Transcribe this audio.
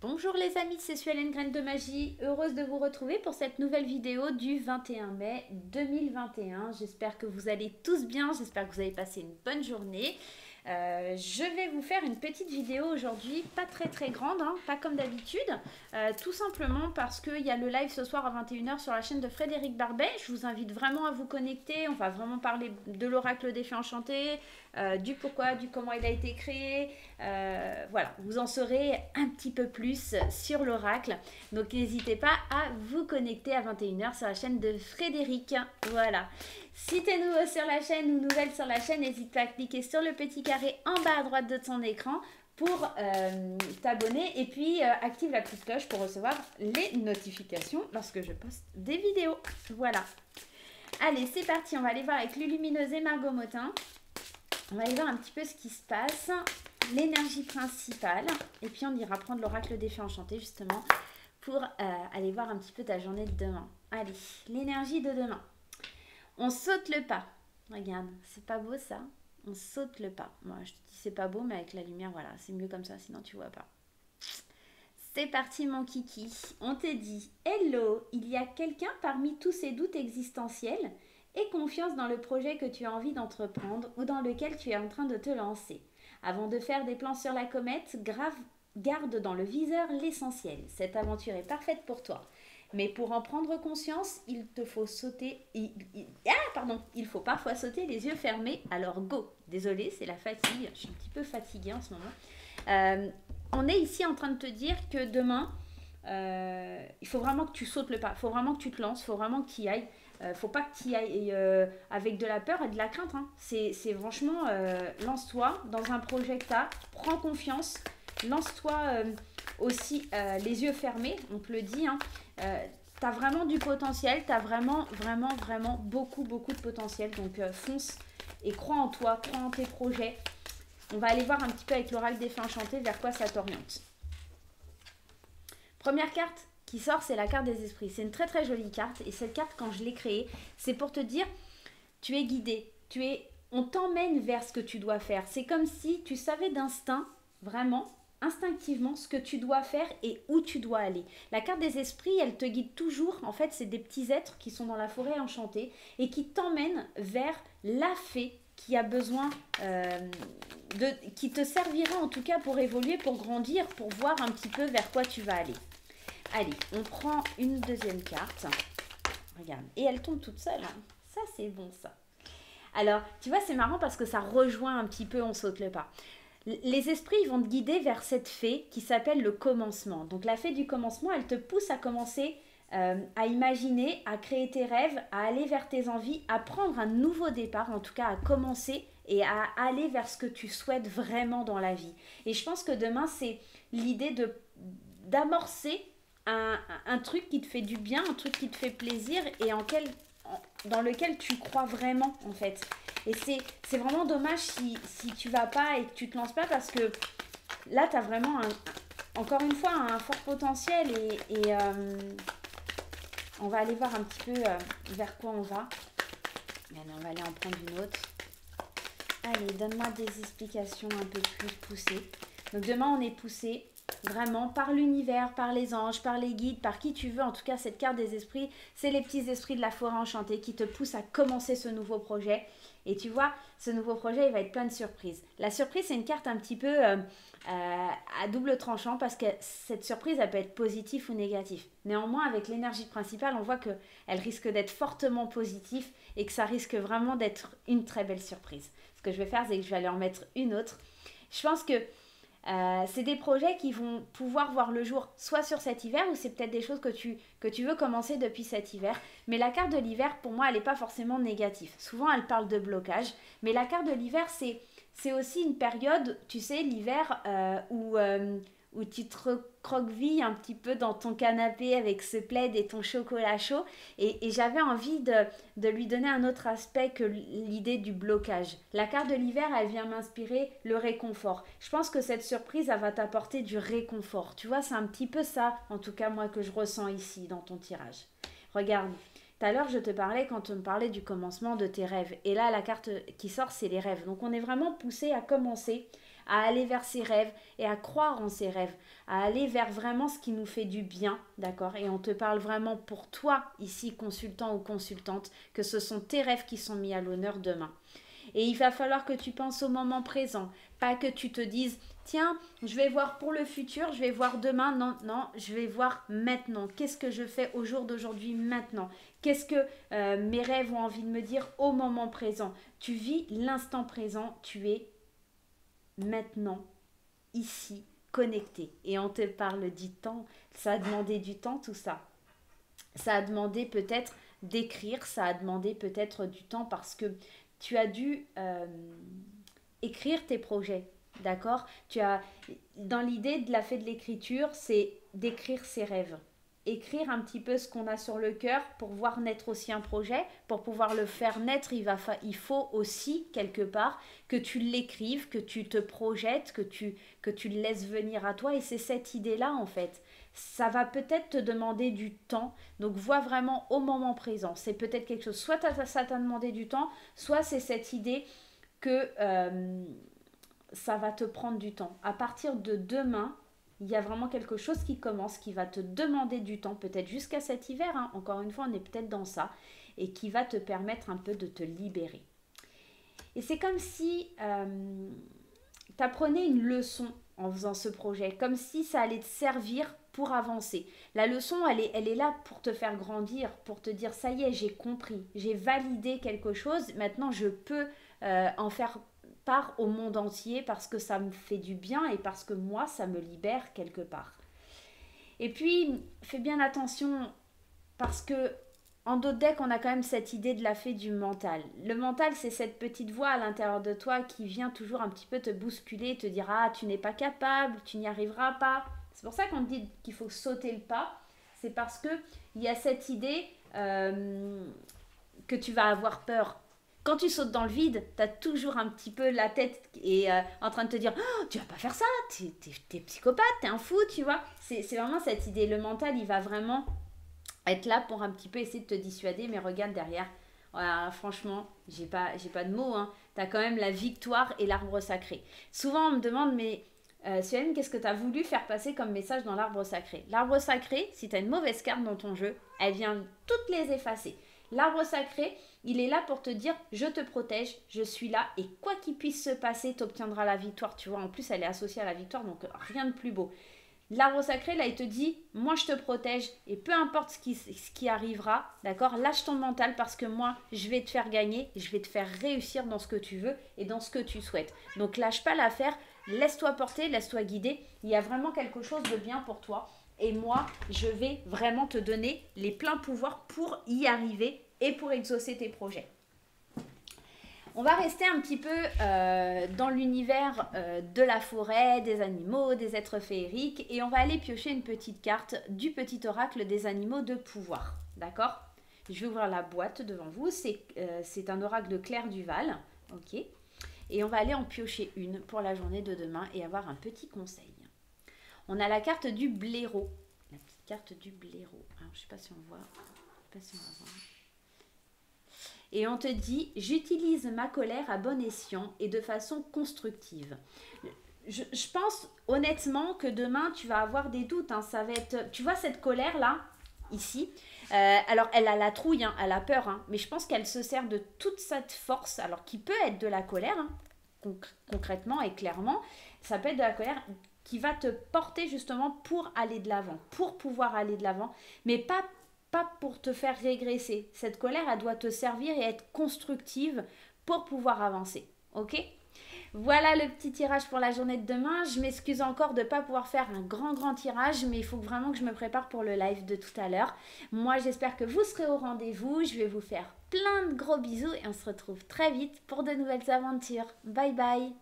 Bonjour les amis, c'est Suelen Graine de Magie, heureuse de vous retrouver pour cette nouvelle vidéo du 21 mai 2021. J'espère que vous allez tous bien, j'espère que vous avez passé une bonne journée. Je vais vous faire une petite vidéo aujourd'hui, pas très grande, hein, pas comme d'habitude, tout simplement parce qu'il y a le live ce soir à 21 h sur la chaîne de Frédéric Barbet. Je vous invite vraiment à vous connecter, on va vraiment parler de l'oracle des fées enchantées, du pourquoi, du comment il a été créé, voilà, vous en saurez un petit peu plus sur l'oracle, donc n'hésitez pas à vous connecter à 21 h sur la chaîne de Frédéric, voilà. Si tu es nouveau sur la chaîne ou nouvelle sur la chaîne, n'hésite pas à cliquer sur le petit carré en bas à droite de ton écran pour t'abonner et puis active la petite cloche pour recevoir les notifications lorsque je poste des vidéos. Voilà. Allez, c'est parti, on va aller voir avec Lulumineuse et Margot Motin. On va aller voir un petit peu ce qui se passe, l'énergie principale, et puis on ira prendre l'oracle des fées enchantées justement pour aller voir un petit peu ta journée de demain. Allez, l'énergie de demain. On saute le pas. Regarde, c'est pas beau ça? On saute le pas. Moi, je te dis c'est pas beau, mais avec la lumière, voilà, c'est mieux comme ça, sinon tu vois pas. C'est parti mon kiki. On te dit hello, il y a quelqu'un parmi tous ces doutes existentiels? Aie confiance dans le projet que tu as envie d'entreprendre ou dans lequel tu es en train de te lancer. Avant de faire des plans sur la comète, garde dans le viseur l'essentiel. Cette aventure est parfaite pour toi. Mais pour en prendre conscience, il te faut sauter. Il faut parfois sauter les yeux fermés. Alors go. Désolée, c'est la fatigue. Je suis un petit peu fatiguée en ce moment. On est ici en train de te dire que demain, il faut vraiment que tu sautes le pas. Il faut vraiment que tu te lances. Il faut vraiment que tu y ailles. Faut pas que tu y ailles avec de la peur et de la crainte. Hein. C'est franchement, lance-toi dans un projet que tu as. Prends confiance. Lance-toi aussi les yeux fermés, on te le dit. Hein. Tu as vraiment du potentiel. Tu as vraiment beaucoup de potentiel. Donc fonce et crois en toi, crois en tes projets. On va aller voir un petit peu avec l'oracle des fées enchantées vers quoi ça t'oriente. Première carte qui sort, c'est la carte des esprits. C'est une très jolie carte. Et cette carte, quand je l'ai créée, c'est pour te dire, tu es guidé. On t'emmène vers ce que tu dois faire. C'est comme si tu savais d'instinct, vraiment, instinctivement, ce que tu dois faire et où tu dois aller. La carte des esprits, elle te guide toujours. En fait, c'est des petits êtres qui sont dans la forêt enchantée et qui t'emmènent vers la fée qui a besoin qui te servira en tout cas pour évoluer, pour grandir, pour voir un petit peu vers quoi tu vas aller. Allez, on prend une deuxième carte. Regarde, et elle tombe toute seule. Hein. Ça, c'est bon, ça. Alors, tu vois, c'est marrant parce que ça rejoint un petit peu, on saute le pas. Les esprits vont te guider vers cette fée qui s'appelle le commencement. Donc, la fée du commencement, elle te pousse à commencer à imaginer, à créer tes rêves, à aller vers tes envies, à prendre un nouveau départ, en tout cas à commencer et à aller vers ce que tu souhaites vraiment dans la vie. Et je pense que demain, c'est l'idée d'amorcer un truc qui te fait du bien, un truc qui te fait plaisir et dans lequel tu crois vraiment en fait. Et c'est vraiment dommage si tu vas pas et que tu te lances pas parce que là tu as vraiment encore une fois un fort potentiel et on va aller voir un petit peu vers quoi on va. Allez, on va aller en prendre une autre. Allez, donne-moi des explications un peu plus poussées. Donc demain on est poussé vraiment par l'univers, par les anges, par les guides, par qui tu veux. En tout cas, cette carte des esprits, c'est les petits esprits de la forêt enchantée qui te poussent à commencer ce nouveau projet. Et tu vois, ce nouveau projet, il va être plein de surprises. La surprise, c'est une carte un petit peu à double tranchant parce que cette surprise, elle peut être positive ou négative. Néanmoins, avec l'énergie principale, on voit qu'elle risque d'être fortement positive et que ça risque vraiment d'être une très belle surprise. Ce que je vais faire, c'est que je vais aller en mettre une autre. Je pense que c'est des projets qui vont pouvoir voir le jour soit sur cet hiver ou c'est peut-être des choses que tu veux commencer depuis cet hiver. Mais la carte de l'hiver, pour moi, elle n'est pas forcément négative. Souvent, elle parle de blocage. Mais la carte de l'hiver, c'est aussi une période, tu sais, l'hiver où tu te recroquevilles un petit peu dans ton canapé avec ce plaid et ton chocolat chaud. Et j'avais envie de lui donner un autre aspect que l'idée du blocage. La carte de l'hiver, elle vient m'inspirer le réconfort. Je pense que cette surprise, elle va t'apporter du réconfort. Tu vois, c'est un petit peu ça, en tout cas moi, que je ressens ici dans ton tirage. Regarde. Tout à l'heure, je te parlais quand on me parlait du commencement de tes rêves. Et là, la carte qui sort, c'est les rêves. Donc, on est vraiment poussé à commencer à aller vers ses rêves et à croire en ses rêves, à aller vers vraiment ce qui nous fait du bien, d'accord? Et on te parle vraiment pour toi, ici, consultant ou consultante, que ce sont tes rêves qui sont mis à l'honneur demain. Et il va falloir que tu penses au moment présent, pas que tu te dises, tiens, je vais voir pour le futur, je vais voir demain. Non, non, je vais voir maintenant. Qu'est-ce que je fais au jour d'aujourd'hui maintenant? Qu'est-ce que mes rêves ont envie de me dire au moment présent? Tu vis l'instant présent, tu es maintenant, ici, connecté. Et on te parle du temps, ça a demandé du temps tout ça. Ça a demandé peut-être d'écrire, ça a demandé peut-être du temps parce que tu as dû écrire tes projets, d'accord? Tu as, dans l'idée de la fait de l'écriture, c'est d'écrire ses rêves. Écrire un petit peu ce qu'on a sur le cœur pour voir naître aussi un projet. Pour pouvoir le faire naître, il faut aussi, quelque part, que tu l'écrives, que tu te projettes, que tu le laisses venir à toi. Et c'est cette idée-là, en fait. Ça va peut-être te demander du temps. Donc, vois vraiment au moment présent. C'est peut-être quelque chose. Soit ça t'a demandé du temps, soit c'est cette idée que ça va te prendre du temps. À partir de demain, il y a vraiment quelque chose qui commence, qui va te demander du temps, peut-être jusqu'à cet hiver, hein. Encore une fois, on est peut-être dans ça, et qui va te permettre un peu de te libérer. Et c'est comme si tu apprenais une leçon en faisant ce projet, comme si ça allait te servir pour avancer. La leçon, elle est là pour te faire grandir, pour te dire, ça y est, j'ai compris, j'ai validé quelque chose, maintenant je peux en faire part au monde entier parce que ça me fait du bien et parce que moi, ça me libère quelque part. Et puis, fais bien attention parce que en d'autres decks, on a quand même cette idée de la fée du mental. Le mental, c'est cette petite voix à l'intérieur de toi qui vient toujours un petit peu te bousculer, te dire « Ah, tu n'es pas capable, tu n'y arriveras pas ». C'est pour ça qu'on te dit qu'il faut sauter le pas. C'est parce qu'il y a cette idée que tu vas avoir peur. Quand tu sautes dans le vide, tu as toujours un petit peu la tête et, en train de te dire oh, « Tu vas pas faire ça, t'es psychopathe, t'es un fou, tu vois ». C'est vraiment cette idée. Le mental, il va vraiment être là pour un petit peu essayer de te dissuader, mais regarde derrière. Voilà, franchement, j'ai pas de mots. Hein. Tu as quand même la victoire et l'arbre sacré. Souvent, on me demande, mais Suelen, qu'est-ce que tu as voulu faire passer comme message dans l'arbre sacré? L'arbre sacré, si tu as une mauvaise carte dans ton jeu, elle vient toutes les effacer. L'arbre sacré, il est là pour te dire, je te protège, je suis là, et quoi qu'il puisse se passer, tu obtiendras la victoire. Tu vois, en plus, elle est associée à la victoire, donc rien de plus beau. L'arbre sacré, là, il te dit, moi, je te protège, et peu importe ce qui arrivera, d'accord, lâche ton mental, parce que moi, je vais te faire gagner, je vais te faire réussir dans ce que tu veux, et dans ce que tu souhaites. Donc, lâche pas l'affaire, laisse-toi porter, laisse-toi guider, il y a vraiment quelque chose de bien pour toi. Et moi, je vais vraiment te donner les pleins pouvoirs pour y arriver et pour exaucer tes projets. On va rester un petit peu dans l'univers de la forêt, des animaux, des êtres féeriques. Et on va aller piocher une petite carte du petit oracle des animaux de pouvoir. D'accord? Je vais ouvrir la boîte devant vous. C'est un oracle de Claire Duval. Ok? Et on va aller en piocher une pour la journée de demain et avoir un petit conseil. On a la carte du blaireau. La petite carte du blaireau. Alors, je ne sais pas si on voit. Je sais pas si on va voir. Et on te dit, j'utilise ma colère à bon escient et de façon constructive. Je pense honnêtement que demain, tu vas avoir des doutes. Hein. Ça va être, tu vois cette colère-là, ici. Alors, elle a la trouille, hein, elle a peur. Hein, mais je pense qu'elle se sert de toute cette force, alors qui peut être de la colère, hein, concrètement et clairement. Ça peut être de la colère qui va te porter justement pour aller de l'avant, pour pouvoir aller de l'avant, mais pas pour te faire régresser. Cette colère, elle doit te servir et être constructive pour pouvoir avancer. Ok? Voilà le petit tirage pour la journée de demain. Je m'excuse encore de ne pas pouvoir faire un grand tirage, mais il faut vraiment que je me prépare pour le live de tout à l'heure. Moi, j'espère que vous serez au rendez-vous. Je vais vous faire plein de gros bisous et on se retrouve très vite pour de nouvelles aventures. Bye bye!